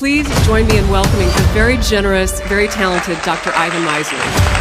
Please join me in welcoming the very generous, very talented Dr. Ivan Misner.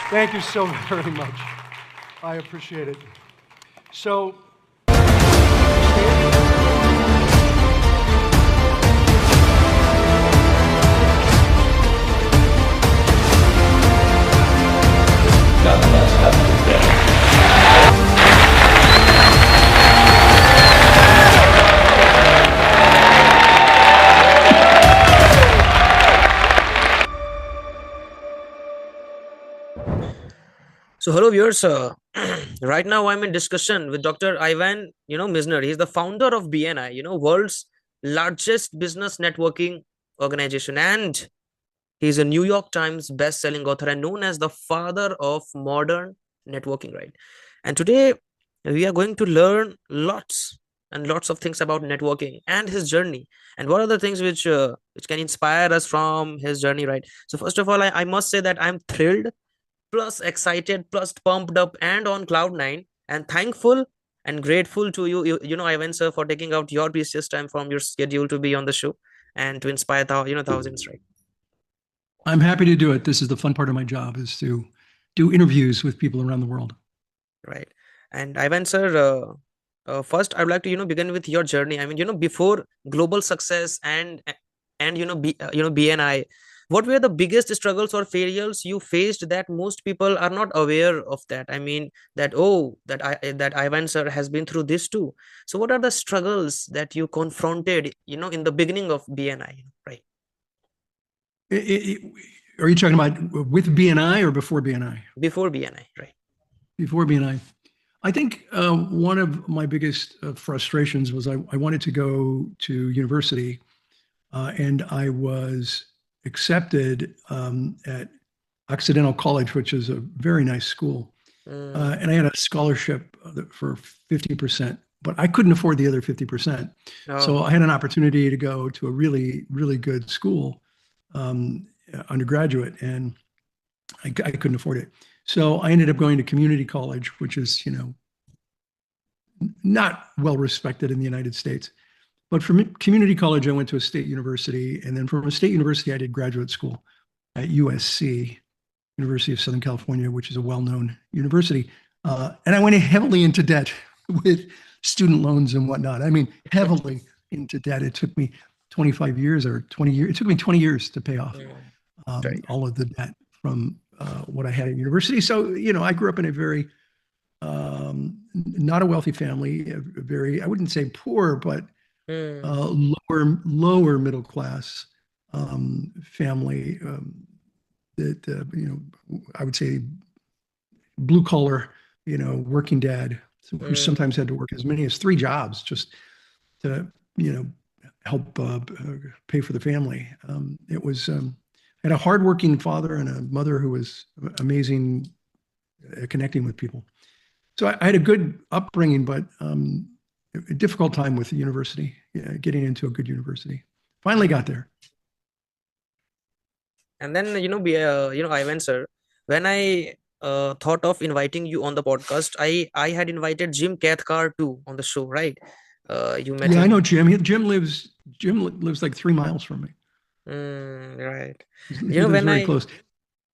Thank you so very much. I appreciate it. So, So hello viewers, right now I'm in discussion with Dr. Ivan, Misner. He's the founder of BNI, world's largest business networking organization. And he's a New York Times best-selling author and known as the father of modern networking, right? And today we are going to learn lots and lots of things about networking and his journey. And what are the things which can inspire us from his journey, right? So first of all, I must say that I'm thrilled, plus excited, plus pumped up and on cloud nine, and thankful and grateful to you, Ivan sir, for taking out your precious time from your schedule to be on the show and to inspire thousands, right? I'm happy to do it. This is the fun part of my job, is to do interviews with people around the world. Right. And Ivan sir, first I'd like to begin with your journey. I mean, before global success and BNI, what were the biggest struggles or failures you faced that most people are not aware of? That I mean, that Ivan sir has been through this too. So what are the struggles that you confronted in the beginning of BNI, right? Are you talking about with BNI or before BNI? Before BNI, right? Before BNI. I think one of my biggest frustrations was I wanted to go to university, and I was accepted at Occidental College, which is a very nice school. And I had a scholarship for 50%, but I couldn't afford the other 50%. Oh. So I had an opportunity to go to a really, really good school, undergraduate, and I couldn't afford it. So I ended up going to community college, which is, not well respected in the United States. But from community college, I went to a state university. And then from a state university, I did graduate school at USC, University of Southern California, which is a well-known university. And I went heavily into debt with student loans and whatnot. I mean, heavily into debt. It took me 25 years or 20 years. It took me 20 years to pay off all of the debt from what I had at university. So, I grew up in a very, not a wealthy family, a very, I wouldn't say poor, but lower middle class family that I would say blue collar, working dad who sometimes had to work as many as 3 jobs just to help pay for the family. It was I had a hardworking father and a mother who was amazing at connecting with people. So I had a good upbringing, but a difficult time with the university, getting into a good university. Finally got there. And then, Ivan sir, when I thought of inviting you on the podcast, I had invited Jim Cathcart too on the show, right? You met him. I know Jim. Jim lives like 3 miles from me. Right. He lives very close.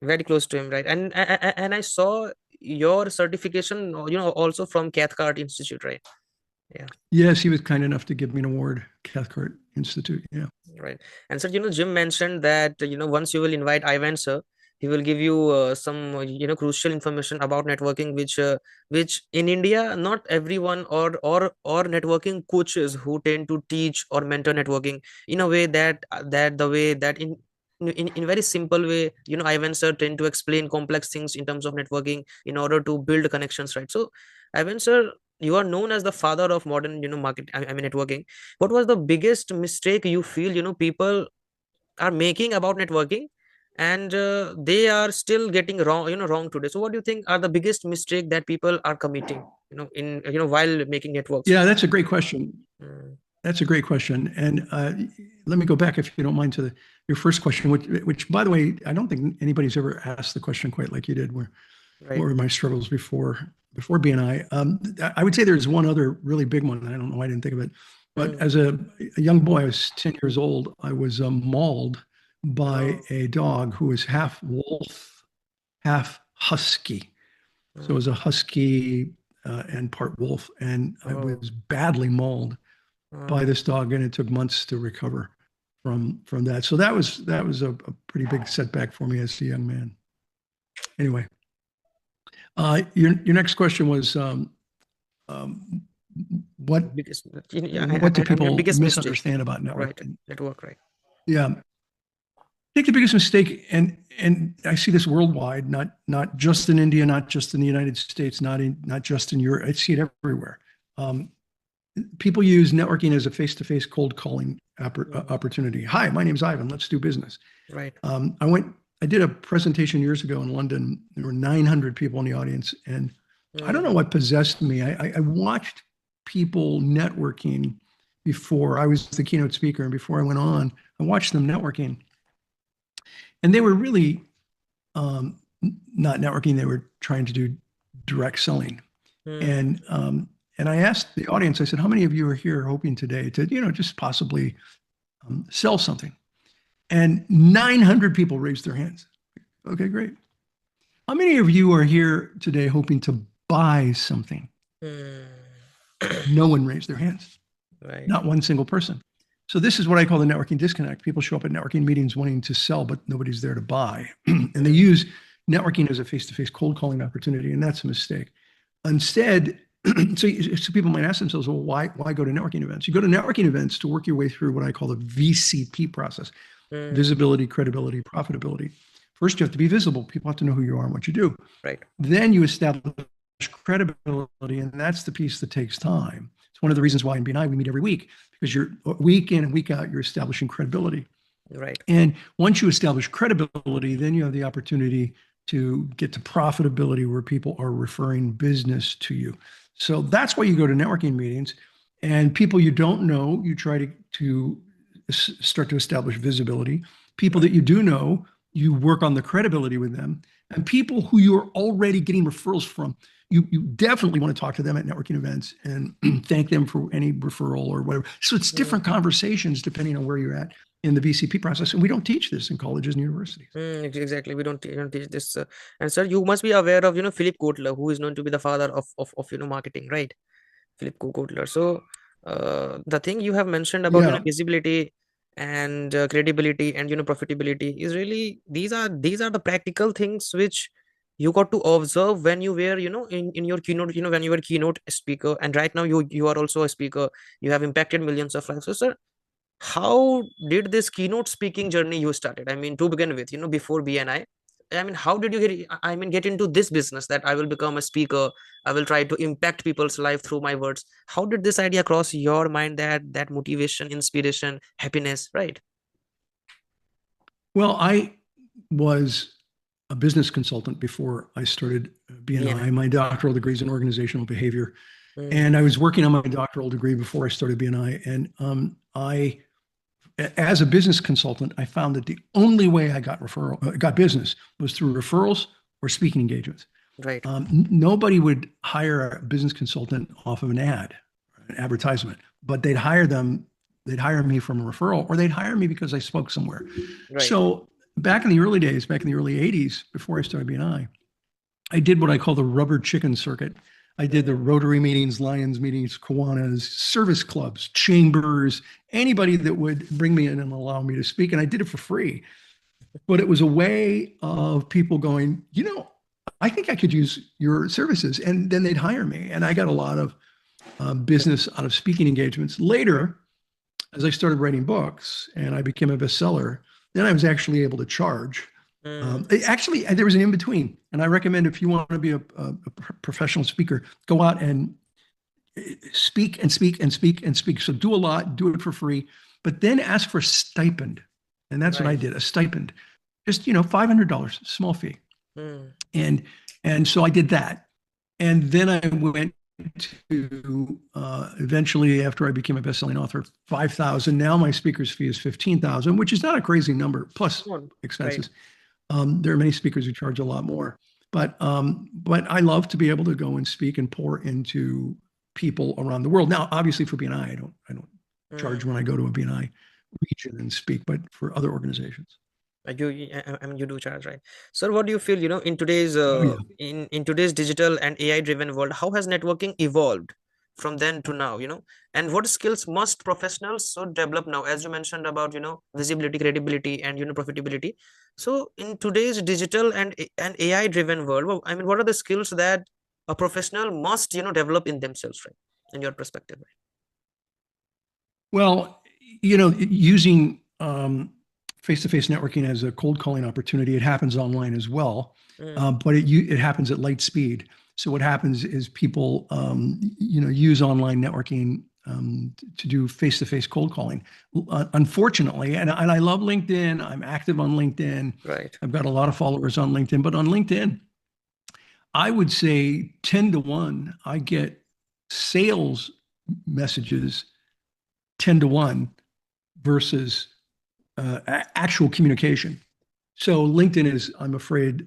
Very close to him, right? And I saw your certification, also from Cathcart Institute, right? Yeah. Yes, he was kind enough to give me an award, Cathcart Institute. Yeah. Right. And sir, Jim mentioned that, once you will invite Ivan, sir, he will give you some, crucial information about networking, which in India, not everyone or networking coaches who tend to teach or mentor networking in a way that the way that in very simple way, Ivan sir tend to explain complex things in terms of networking in order to build connections, right? So, Ivan sir, you are known as the father of modern, market. I mean networking. What was the biggest mistake you feel people are making about networking, and they are still getting wrong today? So what do you think are the biggest mistake that people are committing, in while making networks? Yeah, that's a great question. Mm, That's a great question. And let me go back, if you don't mind, to your first question, which, by the way, I don't think anybody's ever asked the question quite like you did. What right. were my struggles before BNI? I would say there's one other really big one. I don't know why I didn't think of it. But as a young boy, I was 10 years old. I was mauled by a dog who was half wolf, half husky. So it was a husky and part wolf. And I was badly mauled by this dog, and it took months to recover from that. So that was a pretty big setback for me as a young man. Anyway, your next question was what Biggest, what do people biggest mistake, misunderstand about networking? right? Network, right? Yeah, I think the biggest mistake, and I see this worldwide, not just in India, not just in the United States, not just in Europe. I see it everywhere. People use networking as a face-to-face cold calling opportunity. Hi, my name's Ivan. Let's do business. Right. I did a presentation years ago in London. There were 900 people in the audience, and I don't know what possessed me. I watched people networking before I was the keynote speaker, and before I went on, I watched them networking, and they were really not networking. They were trying to do direct selling, and I asked the audience, I said, how many of you are here hoping today to, just possibly sell something? And 900 people raised their hands. Okay, great. How many of you are here today hoping to buy something? No one raised their hands. Right. Not one single person. So this is what I call the networking disconnect. People show up at networking meetings wanting to sell, but nobody's there to buy. And they use networking as a face-to-face cold calling opportunity, and that's a mistake. Instead, so people might ask themselves, well, why go to networking events? You go to networking events to work your way through what I call the VCP process: visibility, credibility, profitability. First, you have to be visible. People have to know who you are and what you do. Right. Then you establish credibility, and that's the piece that takes time. It's one of the reasons why in BNI we meet every week, because you're week in and week out, you're establishing credibility. Right. And once you establish credibility, then you have the opportunity to get to profitability, where people are referring business to you. So that's why you go to networking meetings, and people you don't know, you try to start to establish visibility. People that you do know, you work on the credibility with them. And people who you're already getting referrals from, you definitely want to talk to them at networking events and thank them for any referral or whatever. So it's different conversations depending on where you're at in the VCP process. And we don't teach this in colleges and universities. Exactly. We don't teach this. And sir, you must be aware of, Philip Kotler, who is known to be the father of marketing, right? Philip Kotler. So the thing you have mentioned about, visibility and credibility and, profitability is really, these are the practical things which you got to observe when you were, in your keynote, when you were keynote speaker. And right now you are also a speaker. You have impacted millions of lives. So sir, how did this keynote speaking journey you started? I mean, to begin with, before BNI, I mean, how did you get into this business that I will become a speaker? I will try to impact people's life through my words. How did this idea cross your mind, that motivation, inspiration, happiness, right? Well, I was a business consultant before I started BNI. My doctoral degree is in organizational behavior. And I was working on my doctoral degree before I started BNI. And as a business consultant, I found that the only way I got business was through referrals or speaking engagements. Right. Nobody would hire a business consultant off of an advertisement, but they'd hire me from a referral, or they'd hire me because I spoke somewhere. Right. So back in the early days, back in the early 80s, before I started BNI, I did what I call the rubber chicken circuit. I did the Rotary meetings, Lions meetings, Kiwanis, service clubs, chambers, anybody that would bring me in and allow me to speak. And I did it for free. But it was a way of people going, I think I could use your services. And then they'd hire me. And I got a lot of business out of speaking engagements. Later, as I started writing books and I became a bestseller, then I was actually able to charge. Actually, there was an in-between. And I recommend if you want to be a professional speaker, go out and speak and speak and speak and speak. So do a lot, do it for free, but then ask for a stipend. And that's what I did, a stipend. Just, $500, small fee. And so I did that. And then I went to eventually, after I became a best-selling author, $5,000. Now my speaker's fee is $15,000, which is not a crazy number, plus expenses. There are many speakers who charge a lot more, but I love to be able to go and speak and pour into people around the world. Now, obviously for BNI, I don't charge when I go to a BNI region and speak, but for other organizations. You do charge, right? Sir, what do you feel, in today's in today's digital and AI driven world, how has networking evolved from then to now, and what skills must professionals so develop now, as you mentioned about, visibility, credibility, and, profitability. So in today's digital and AI driven world, what are the skills that a professional must, develop in themselves, right? In your perspective, right? Well, using face-to-face networking as a cold calling opportunity, it happens online as well, but it happens at light speed. So what happens is people, use online networking to do face-to-face cold calling. Unfortunately, and I love LinkedIn. I'm active on LinkedIn. Right. I've got a lot of followers on LinkedIn, but on LinkedIn, I would say 10 to 1, I get sales messages 10 to 1 versus actual communication. So LinkedIn is, I'm afraid,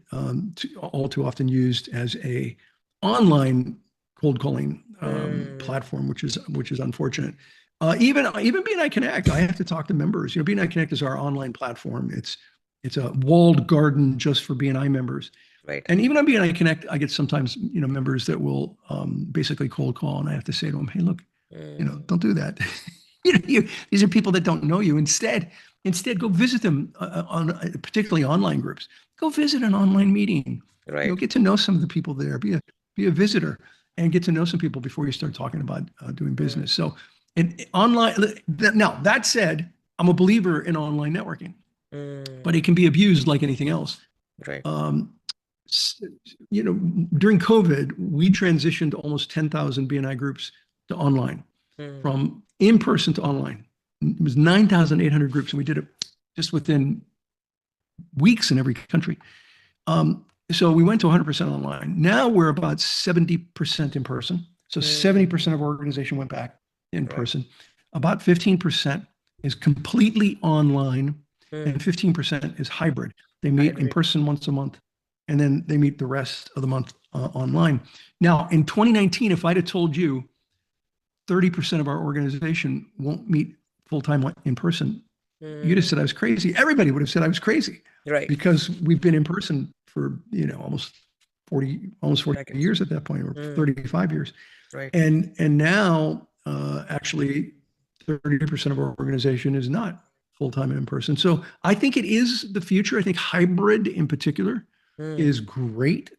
all too often used as a online cold calling platform, which is unfortunate. Even BNI Connect, I have to talk to members. BNI Connect is our online platform. It's a walled garden just for BNI members. Right. And even on BNI Connect, I get sometimes members that will basically cold call, and I have to say to them, hey, look, don't do that. These are people that don't know you. Instead, go visit them particularly online groups. Go visit an online meeting. Right. Get to know some of the people there. Be a visitor and get to know some people before you start talking about doing business. So, online. Now that said, I'm a believer in online networking, but it can be abused like anything else. Right. During COVID, we transitioned almost 10,000 BNI groups to online, from in-person to online. It was 9,800 groups, and we did it just within weeks in every country. So we went to 100% online. Now we're about 70% in person. So 70% of our organization went back in person. About 15% is completely online, and 15% is hybrid. They meet in person once a month, and then they meet the rest of the month online. Now, in 2019, if I'd have told you 30% of our organization won't meet full-time in person, you'd have said I was crazy. Everybody would have said I was crazy, right? Because we've been in person for almost 40 years at that point, or 35 years, right? And now actually 30% of our organization is not full-time and in person. So I think it is the future. I think hybrid in particular is great,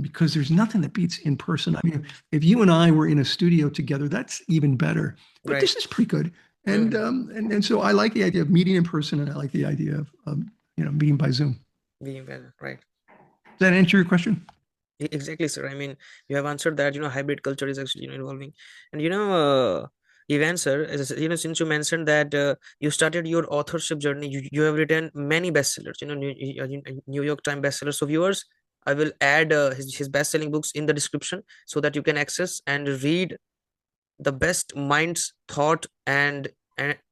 because there's nothing that beats in person. I mean, if you and I were in a studio together, that's even better. But this is pretty good. And so I like the idea of meeting in person, and I like the idea of meeting by Zoom. Being better, right? Does that answer your question? Exactly, sir. I mean, you have answered that. Hybrid culture is actually evolving, and Ivan, sir, since you mentioned that you started your authorship journey, you have written many bestsellers. New York Times bestsellers. So viewers, I will add his best-selling books in the description so that you can access and read the best minds, thought, and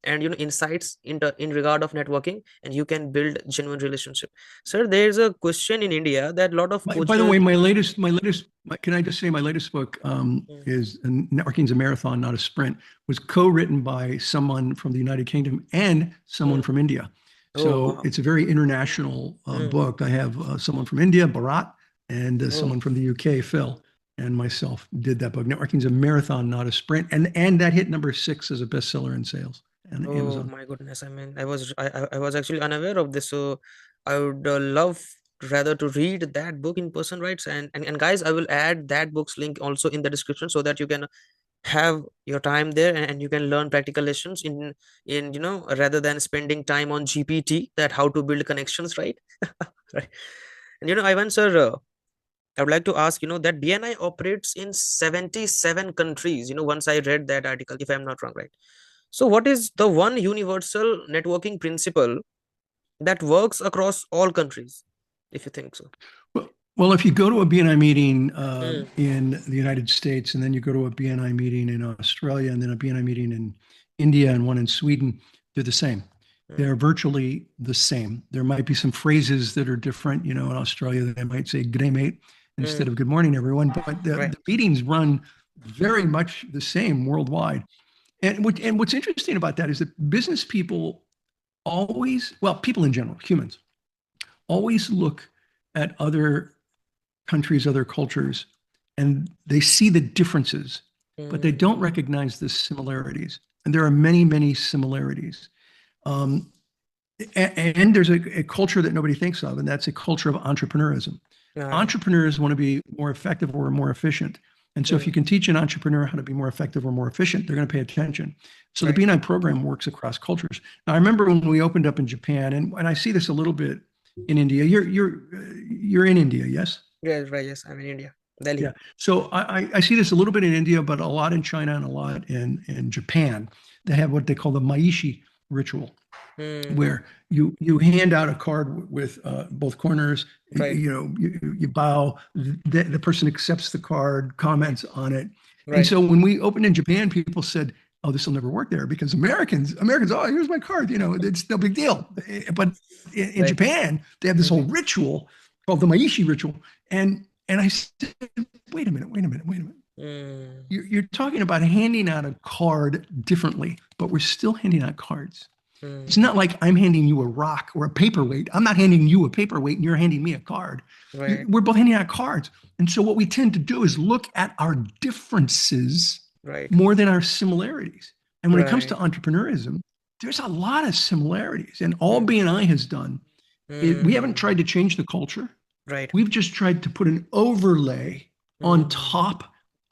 insights in regard of networking, and you can build genuine relationship. Sir, there's a question in India that a lot of by the way, my latest can I just say my latest book is Networking is a Marathon, Not a Sprint, was co-written by someone from the United Kingdom and someone from India. Oh, So wow. it's a very international book. I have someone from India, Bharat, and Oh, someone from the UK, Phil, and myself did that book. Networking is a marathon, not a sprint. And that hit number 6 as a bestseller in sales on oh Amazon. my goodness. I mean, I was actually unaware of this. So I would love rather to read that book in person, right? And guys, I will add that book's link also in the description so that you can have your time there and you can learn practical lessons in rather than spending time on GPT, that how to build connections, right? Right. And Ivan sir, I would like to ask, that BNI operates in 77 countries. Once I read that article, if I'm not wrong, right? So what is the one universal networking principle that works across all countries, if you think so? Well, if you go to a BNI meeting Mm, in the United States, and then you go to a BNI meeting in Australia, and then a BNI meeting in India, and one in Sweden, they're the same. mm, They're virtually the same. There might be some phrases that are different. In Australia, they might say "good day, mate" instead mm, of "good morning, everyone." But right. the meetings run very much the same worldwide. And what's interesting about that is that business people always, well, people in general, humans, always look at other countries, other cultures, and they see the differences, but they Mm, don't recognize the similarities. And there are many, many similarities. Um, and there's a culture that nobody thinks of, and that's a culture of entrepreneurism. right. Entrepreneurs want to be more effective or more efficient. And so if you Mm, can teach an entrepreneur how to be more effective or more efficient, they're going to pay attention. So the right. BNI program works across cultures. Now, I remember when we opened up in Japan, and I see this a little bit in India. You're in India, yes? Yes, right. Yes, I'm in India, Yeah. Delhi. So I see this a little bit in India, but a lot in China and a lot in Japan. They have what they call the Maishi ritual, Mm, where you hand out a card with both corners. right. You bow. The person accepts the card, comments on it, and Right. so when we opened in Japan, people said, "Oh, this will never work there because Americans, oh, here's my card. It's no big deal." But in Right. Japan, they have this whole ritual called the Maishi ritual, and I said, wait a minute. Mm, You're talking about handing out a card differently, but we're still handing out cards. It's mm, not like I'm handing you a rock or a paperweight. I'm not handing you a paperweight and you're handing me a card. right. We're both handing out cards. And so what we tend to do is look at our differences Right. more than our similarities. And when it comes to Right. entrepreneurism, there's a lot of similarities. And all Mm, BNI has done, we haven't mm, tried to change the culture. right. We've just tried to put an overlay on Mm, top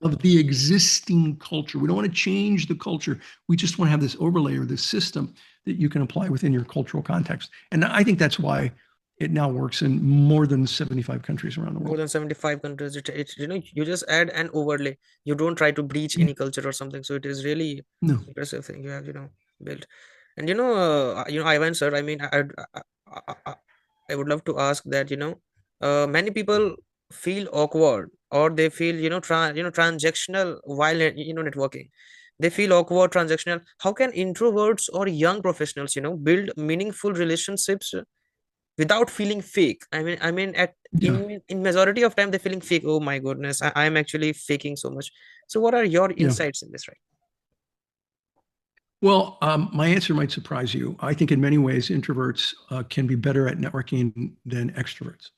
of the existing culture. We don't want to change the culture. We just want to have this overlay or this system that you can apply within your cultural context. And I think that's why it now works in more than 75 countries around the more world. than 75 countries. You just add an overlay. You don't try to breach Yeah. any culture or something. So it is really No. impressive thing you have, built. And Ivan sir, I mean, I I would love to ask that, many people feel awkward, or they feel, transactional while, networking. They feel awkward, transactional. How can introverts or young professionals, build meaningful relationships without feeling fake? I mean at Yeah. in majority of time they're feeling fake. Oh my goodness, I'm actually faking so much. So what are your Yeah. insights in this, right? Well, my answer might surprise you. I think in many ways, introverts can be better at networking than extroverts.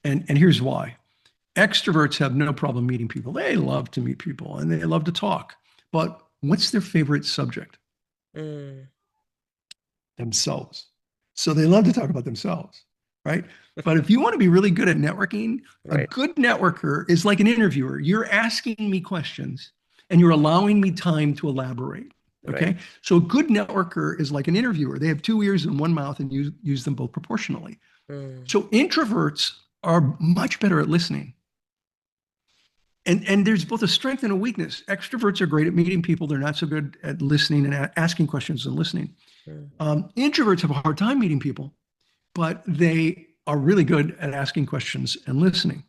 And here's why. Extroverts have no problem meeting people. They love to meet people and they love to talk. But what's their favorite subject? Mm, Themselves. So they love to talk about themselves, right? But if you want to be really good at networking, a right. good networker is like an interviewer. You're asking me questions and you're allowing me time to elaborate. Right. Okay. So a good networker is like an interviewer. They have two ears and one mouth and use them both proportionally. Mm, So introverts are much better at listening. And there's both a strength and a weakness. Extroverts are great at meeting people. They're not so good at listening and asking questions and listening. mm, Introverts have a hard time meeting people, but they are really good at asking questions and listening.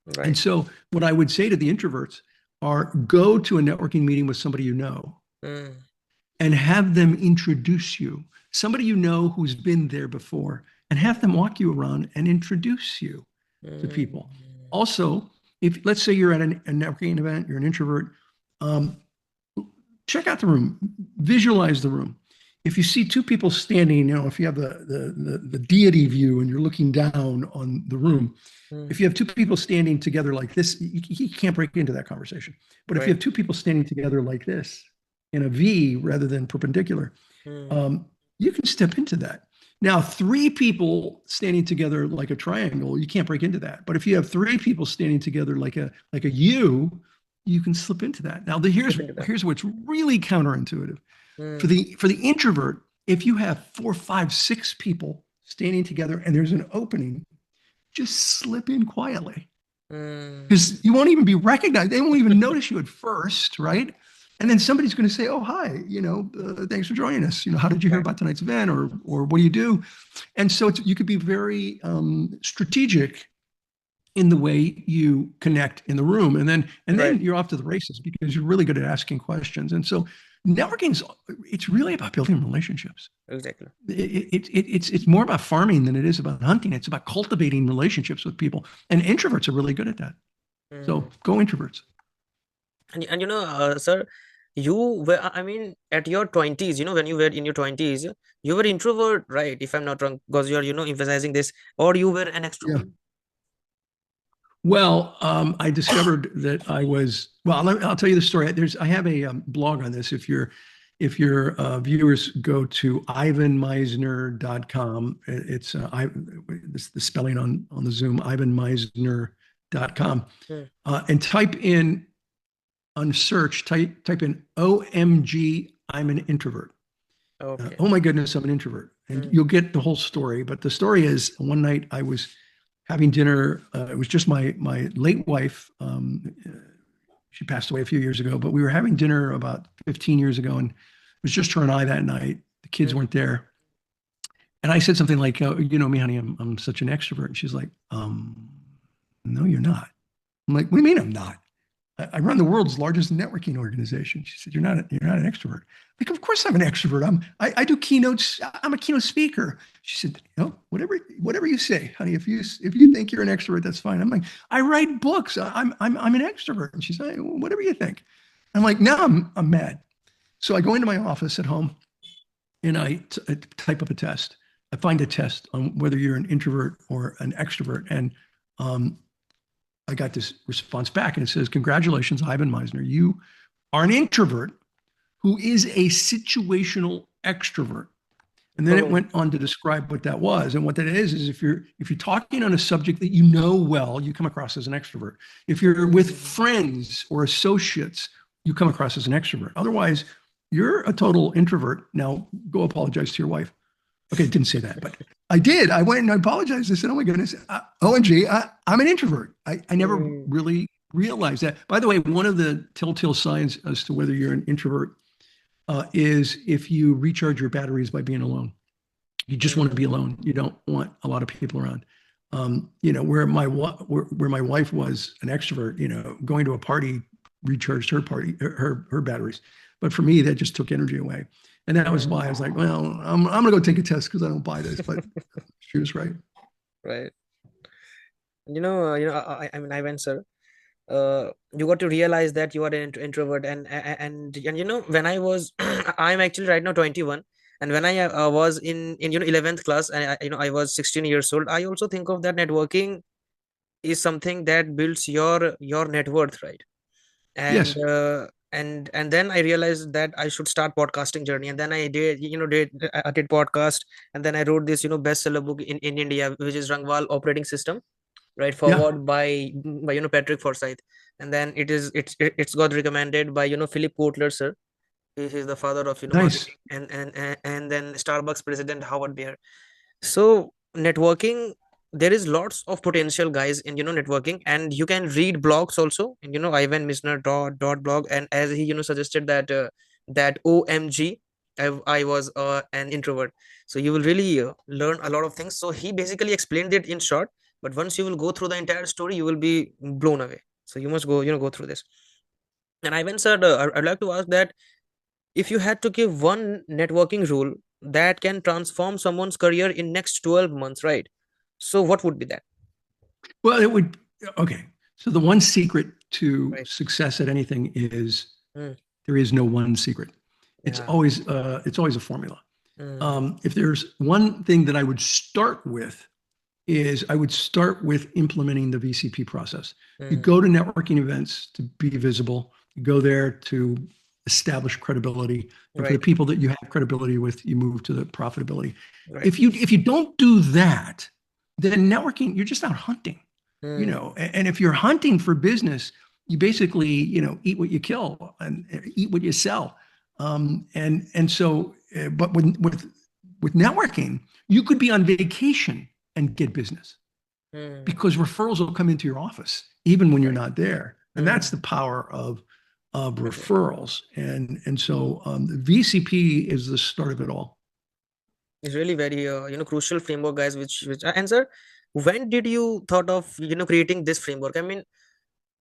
And right. so, what I would say to the introverts are go to a networking meeting with somebody you know Mm, and have them introduce you, somebody you know who's been there before, and have them walk you around and introduce you to mm, people. Also, if let's say you're at a networking event, you're an introvert, um, check out the room, visualize the room. if you see two people standing, if you have the deity view and you're looking down on the room, if you have two people standing together like this, you can't break into that conversation. But if you have two people standing together like this in a V rather than perpendicular, you can step into that. Now, three people standing together like a triangle, you can't break into that. But if you have three people standing together like a U, you can slip into that. Now, here's what's really counterintuitive. For the introvert, if you have 4, 5, 6 people standing together and there's an opening, just slip in quietly, because you won't even be recognized. They won't even notice you at first, right? And then somebody's going to say, "Oh, hi, thanks for joining us. How did you hear about tonight's event, or what do you do?" And so you could be very strategic in the way you connect in the room, and then you're off to the races because you're really good at asking questions. And so networking it's really about building relationships. Exactly. It's more about farming than it is about hunting. It's about cultivating relationships with people, and introverts are really good at that. So go introverts. And sir, you were, at your 20s, when you were in your 20s, you were introvert, right? If I'm not wrong, because you're, emphasizing this, or you were an extrovert. Yeah. Well, I discovered that I was, I'll tell you the story. I have a blog on this. If your viewers go to ivanmisner.com, it's the spelling on the Zoom, ivanmisner.com, and type in on search, type in OMG, I'm an introvert. Okay. Oh my goodness, I'm an introvert. And you'll get the whole story. But the story is, one night I was having dinner. It was just my late wife. She passed away a few years ago, but we were having dinner about 15 years ago, and it was just her and I that night. The kids weren't there. And I said something like, "Oh, you know me, honey, I'm such an extrovert." And she's like, "No, you're not." I'm like, "What do you mean I'm not? I run the world's largest networking organization." She said, you're not an extrovert." Like, "Of course I'm an extrovert. I do keynotes. I'm a keynote speaker." She said, "Whatever you say, honey. If you think you're an extrovert, that's fine." I'm like, "I write books. I'm an extrovert." And she said, "Whatever you think." I'm like, "Now I'm mad." So I go into my office at home and I type up a test. I find a test on whether you're an introvert or an extrovert, and I got this response back, and it says, "Congratulations, Ivan Misner. You are an introvert who is a situational extrovert." And then it went on to describe what that was. And what that is if you're talking on a subject that you know well, you come across as an extrovert. If you're with friends or associates, you come across as an extrovert. Otherwise, you're a total introvert. Now, go apologize to your wife. Okay, I didn't say that, but I did. I went and I apologized. I said, "Oh my goodness, OMG, I'm an introvert." I never really realized that. By the way, one of the telltale signs as to whether you're an introvert is if you recharge your batteries by being alone. You just want to be alone. You don't want a lot of people around. Where my wife was an extrovert, going to a party recharged her batteries. But for me, that just took energy away. And that was why I was like, "Well, I'm going to go take a test because I don't buy this." But she was right. Right. Ivan, sir, you got to realize that you are an introvert, and when I was, I'm actually right now 21, and when I was in 11th class, and I was 16 years old, I also think of that networking is something that builds your net worth, right? And Yes. And then I realized that I should start podcasting journey, and then I did podcast, and then I wrote this bestseller book in India, which is Rangwal Operating System, right, forward by Patrick Forsyth, and then it's got recommended by Philip Kotler, sir. He's the father of Nice. marketing, and then Starbucks president Howard Bear. So networking, there is lots of potential guys in networking, and you can read blogs also in Ivan Misner dot blog, and as he suggested that that OMG, I was an introvert, so you will really learn a lot of things. So he basically explained it in short, but once you will go through the entire story, you will be blown away. So you must go through this. And Ivan said, I'd like to ask that if you had to give one networking rule that can transform someone's career in next 12 months, right? So what would be that? Well, okay. So the one secret to success at anything is there is no one secret. It's always a formula. If there's one thing that I would start with, is I would start with implementing the VCP process. You go to networking events to be visible. You go there to establish credibility. And for the Right. people that you have credibility with, you move to the profitability. Right. If you don't do that, then networking, you're just out hunting, Mm. and if you're hunting for business, you basically, eat what you kill and eat what you sell. But with networking, you could be on vacation and get business Mm. because referrals will come into your office even when you're Right. not there. And that's the power of Exactly. referrals. And so the VCP is the start of it all. It's really very crucial framework, guys. Which and sir, when did you thought of creating this framework? I mean,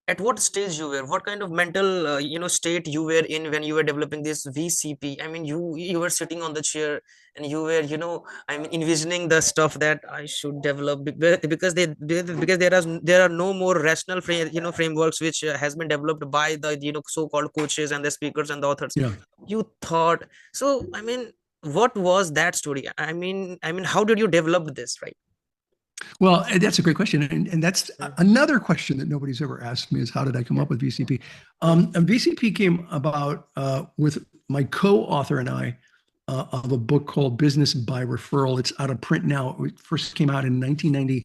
at what stage you were, what kind of mental state you were in when you were developing this VCP? I mean, you were sitting on the chair and you were I mean, envisioning the stuff that I should develop, because because there are no more rational frameworks which has been developed by the so-called coaches and the speakers and the authors. Yeah. You thought so, I mean, what was that story? I mean, how did you develop this, right? Well, that's a great question. And that's Mm. another question that nobody's ever asked me is how did I come Yeah. up with VCP? Mm. And VCP came about with my co-author and I of a book called Business by Referral. It's out of print now. It first came out in 1990.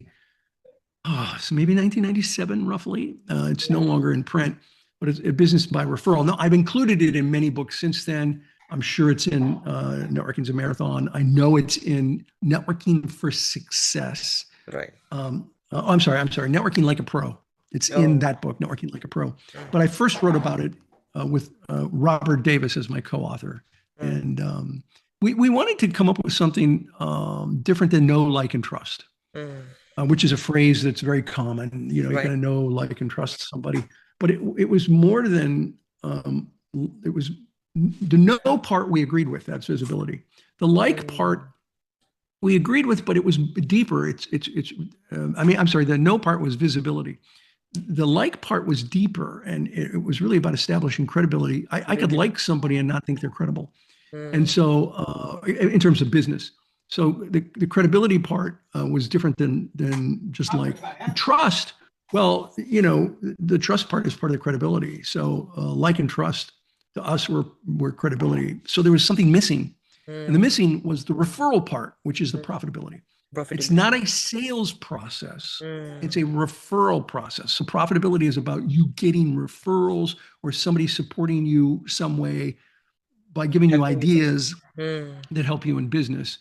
So maybe 1997, roughly. It's no longer in print, but it's a Business by Referral. Now, I've included it in many books since then. I'm sure it's in Networking's a Marathon. I know it's in Networking for Success. Right. I'm sorry, Networking Like a Pro. It's in Oh. that book, Networking Like a Pro. But I first wrote about it with Robert Davis as my co-author. Mm. And we wanted to come up with something different than know, like, and trust. Mm. Which is a phrase that's very common. You Right. got to know, like, and trust somebody. But it was more than it was the know part we agreed with. That's visibility. The like part we agreed with, but it was deeper. I'm sorry. The know part was visibility. The like part was deeper, and it was really about establishing credibility. I could like somebody and not think they're credible. And so, in terms of business, so the credibility part was different than just like trust. Well, the trust part is part of the credibility. So, like and trust to us were credibility. So there was something missing, and the missing was the referral part, which is the profitability. It's not a sales process. It's a referral process. So profitability is about you getting referrals or somebody supporting you some way by giving you ideas that help you in business.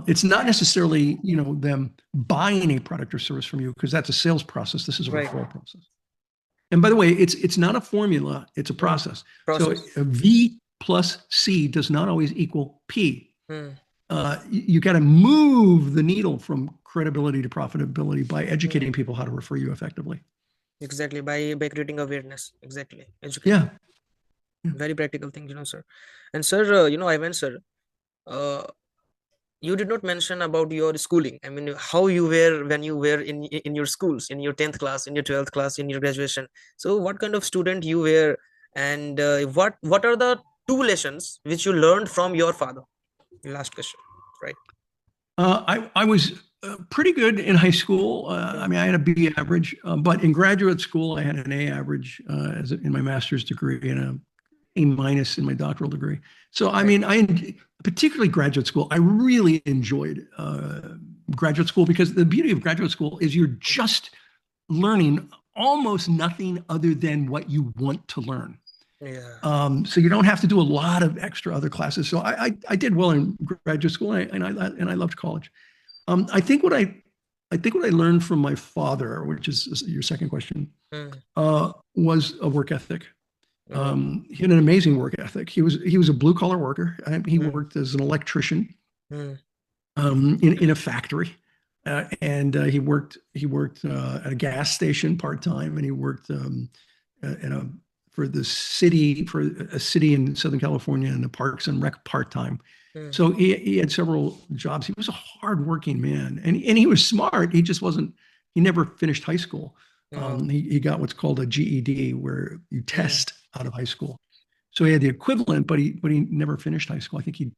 It's not necessarily, them buying a product or service from you, because that's a sales process. This is a referral process. And by the way, it's not a formula, it's a process. So a V plus C does not always equal P. You got to move the needle from credibility to profitability by educating people how to refer you effectively. Exactly, by creating awareness. Exactly. Education. Yeah. Very practical thing, sir. And sir, Ivan sir, you did not mention about your schooling. I mean, how you were when you were in your schools, in your 10th class, in your 12th class, in your graduation. So what kind of student you were, and what are the 2 lessons which you learned from your father? Last question, right? I was pretty good in high school. I mean, I had a B average, but in graduate school, I had an A average in my master's degree and a A minus in my doctoral degree. So, I mean, particularly graduate school, I really enjoyed graduate school, because the beauty of graduate school is you're just learning almost nothing other than what you want to learn. Yeah. So you don't have to do a lot of extra other classes. So I did well in graduate school, and I loved college. I think what I learned from my father, which is your second question, was a work ethic. He had an amazing work ethic. He was a blue collar worker. He worked as an electrician in a factory, and he worked at a gas station part time, and he worked for a city in Southern California in the Parks and Rec part time. So he had several jobs. He was a hardworking man, and he was smart. He just wasn't. He never finished high school. He got what's called a GED, where you test out of high school. So he had the equivalent, but he never finished high school. I think he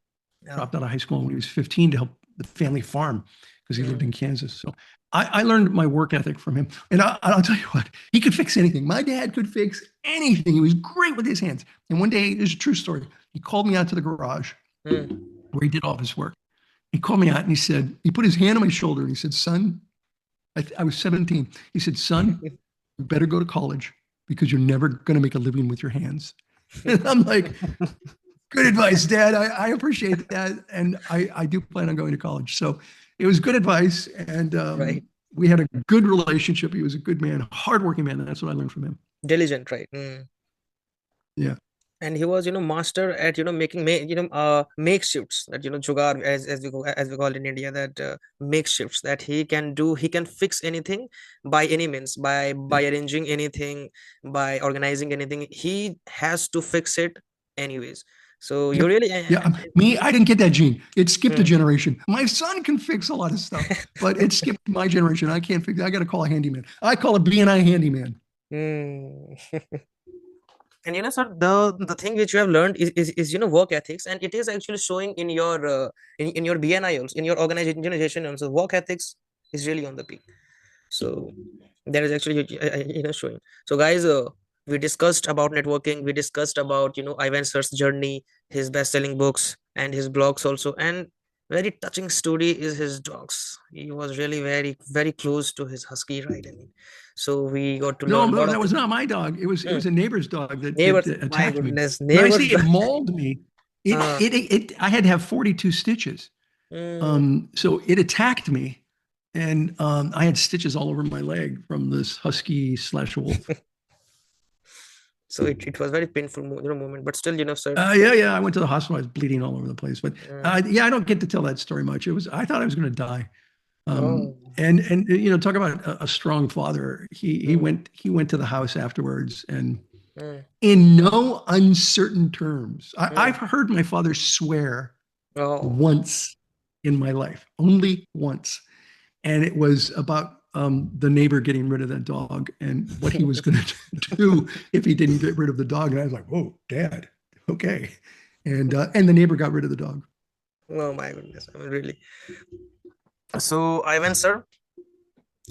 dropped out of high school when he was 15 to help the family farm because he lived in Kansas. So I learned my work ethic from him. And I'll tell you what, he could fix anything. My dad could fix anything. He was great with his hands. And one day, there's a true story. He called me out to the garage where he did all of his work. He called me out and he said, he put his hand on my shoulder and he said, son, I was 17. He said, son, you better go to college because you're never going to make a living with your hands. And I'm like, good advice, Dad. I appreciate that. And I do plan on going to college. So it was good advice. And we had a good relationship. He was a good man, hardworking man. And that's what I learned from him. Diligent, right? Yeah. And he was, master at, making, makeshifts that, jugaad, as we call it in India, that makeshifts that he can fix anything by any means, by arranging anything, by organizing anything. He has to fix it anyways. So you really, me, I didn't get that gene. It skipped a generation. My son can fix a lot of stuff, but it skipped my generation. I can't fix it. I got to call a handyman. I call a BNI handyman. And sir, the thing which you have learned is work ethics, and it is actually showing in your in your BNI also, in your organization also. Work ethics is really on the peak. So that is actually showing. So guys, we discussed about networking. We discussed about Ivan sir's journey, his best-selling books, and his blogs also. And very touching story is his dogs. He was really very, very close to his husky, right? I mean, so we got to learn. No, that was not my dog. It was a neighbor's dog that attacked me. When I say it mauled me. I had to have 42 stitches. So it attacked me, and I had stitches all over my leg from this husky / wolf. So it was very painful moment, but still, sir. I went to the hospital. I was bleeding all over the place, but I don't get to tell that story much. I thought I was going to die. And talk about a strong father. He went to the house afterwards, and in no uncertain terms, I've heard my father swear once in my life, only once, and it was about the neighbor getting rid of that dog and what he was going to do if he didn't get rid of the dog. And I was like, "Whoa, Dad, okay," and the neighbor got rid of the dog. Oh my goodness! I mean, really. So, Ivan sir,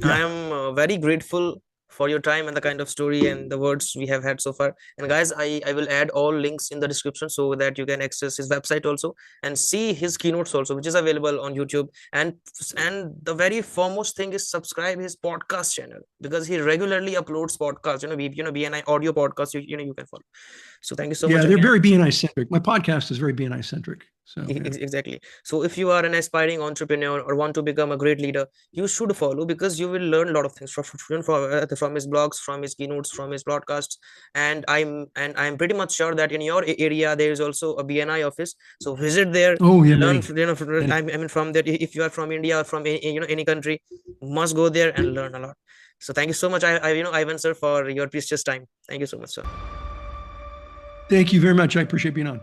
I am very grateful for your time and the kind of story and the words we have had so far. And guys, I will add all links in the description so that you can access his website also and see his keynotes also, which is available on YouTube. And the very foremost thing is subscribe his podcast channel, because he regularly uploads podcasts, BNI audio podcasts, you can follow. So thank you so much. Yeah, they're very BNI centric. My podcast is very BNI centric. So exactly. So if you are an aspiring entrepreneur or want to become a great leader, you should follow, because you will learn a lot of things from his blogs, from his keynotes, from his podcasts. And I'm pretty much sure that in your area there is also a BNI office. So visit there. Learn. I mean, from that, if you are from India or from any country, must go there and learn a lot. So thank you so much, Ivan sir, for your precious time. Thank you so much, sir. Thank you very much. I appreciate being on.